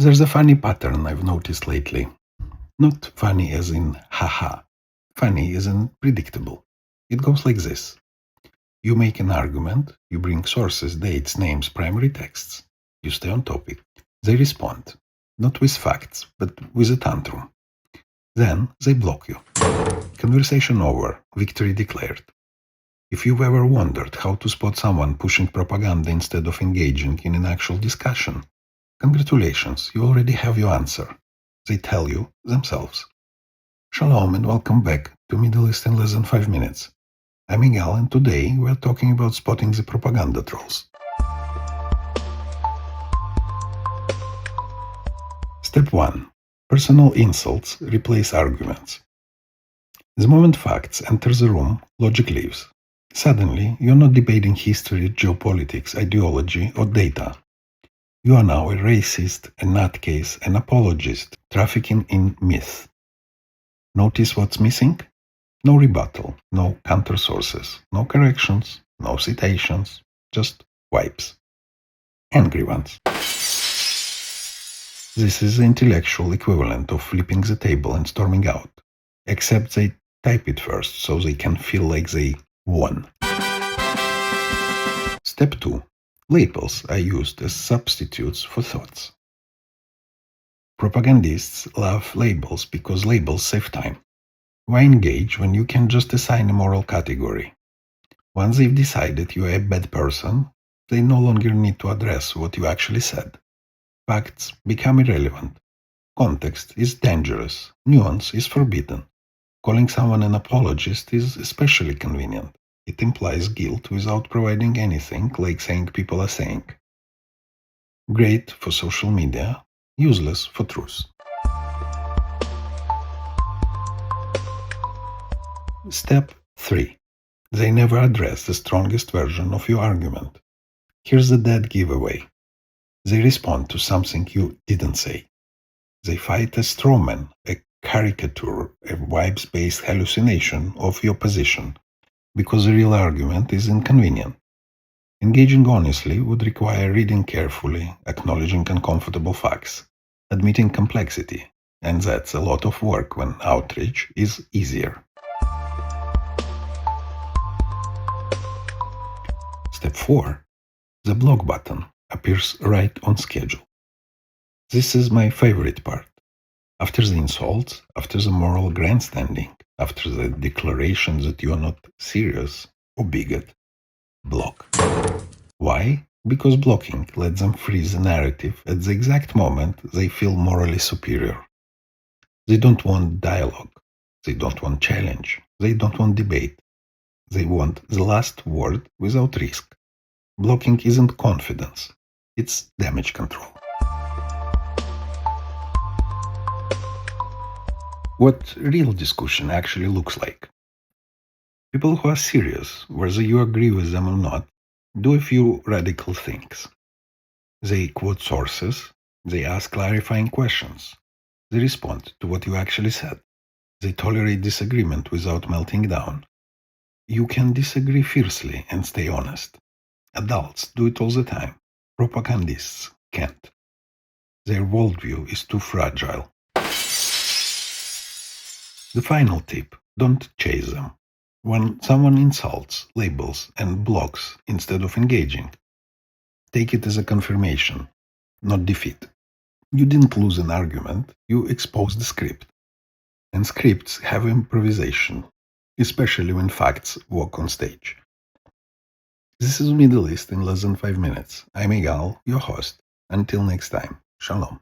There's a funny pattern I've noticed lately. Not funny as in haha, funny as in predictable. It goes like this. You make an argument, you bring sources, dates, names, primary texts. You stay on topic. They respond, not with facts, but with a tantrum. Then they block you. Conversation over, victory declared. If you've ever wondered how to spot someone pushing propaganda instead of engaging in an actual discussion, congratulations, you already have your answer. They tell you themselves. Shalom and welcome back to Middle East in less than 5 minutes. I'm Miguel and today we're talking about spotting the propaganda trolls. Step 1. Personal insults replace arguments. The moment facts enter the room, logic leaves. Suddenly, you're not debating history, geopolitics, ideology, or data. You are now a racist, a nutcase, an apologist, trafficking in myth. Notice what's missing? No rebuttal, no counter sources, no corrections, no citations, just wipes. Angry ones. This is the intellectual equivalent of flipping the table and storming out, except they type it first so they can feel like they won. Step 2. Labels are used as substitutes for thoughts. Propagandists love labels because labels save time. Why engage when you can just assign a moral category? Once they've decided you are a bad person, they no longer need to address what you actually said. Facts become irrelevant. Context is dangerous. Nuance is forbidden. Calling someone an apologist is especially convenient. It implies guilt without providing anything, like saying people are saying. Great for social media, useless for truth. Step 3. They never address the strongest version of your argument. Here's the dead giveaway. They respond to something you didn't say. They fight a strawman, a caricature, a vibes-based hallucination of your position, because the real argument is inconvenient. Engaging honestly would require reading carefully, acknowledging uncomfortable facts, admitting complexity, and that's a lot of work when outreach is easier. Step 4. The block button appears right on schedule. This is my favorite part. After the insults, after the moral grandstanding, after the declaration that you are not serious or bigot, block. Why? Because blocking lets them freeze the narrative at the exact moment they feel morally superior. They don't want dialogue. They don't want challenge. They don't want debate. They want the last word without risk. Blocking isn't confidence. It's damage control. What real discussion actually looks like. People who are serious, whether you agree with them or not, do a few radical things. They quote sources, they ask clarifying questions, they respond to what you actually said, they tolerate disagreement without melting down. You can disagree fiercely and stay honest. Adults do it all the time. Propagandists can't. Their worldview is too fragile. The final tip, don't chase them. When someone insults, labels, and blocks instead of engaging, take it as a confirmation, not defeat. You didn't lose an argument, you exposed the script. And scripts have improvisation, especially when facts walk on stage. This is Middle East in less than 5 minutes. I'm Miguel, your host. Until next time, Shalom.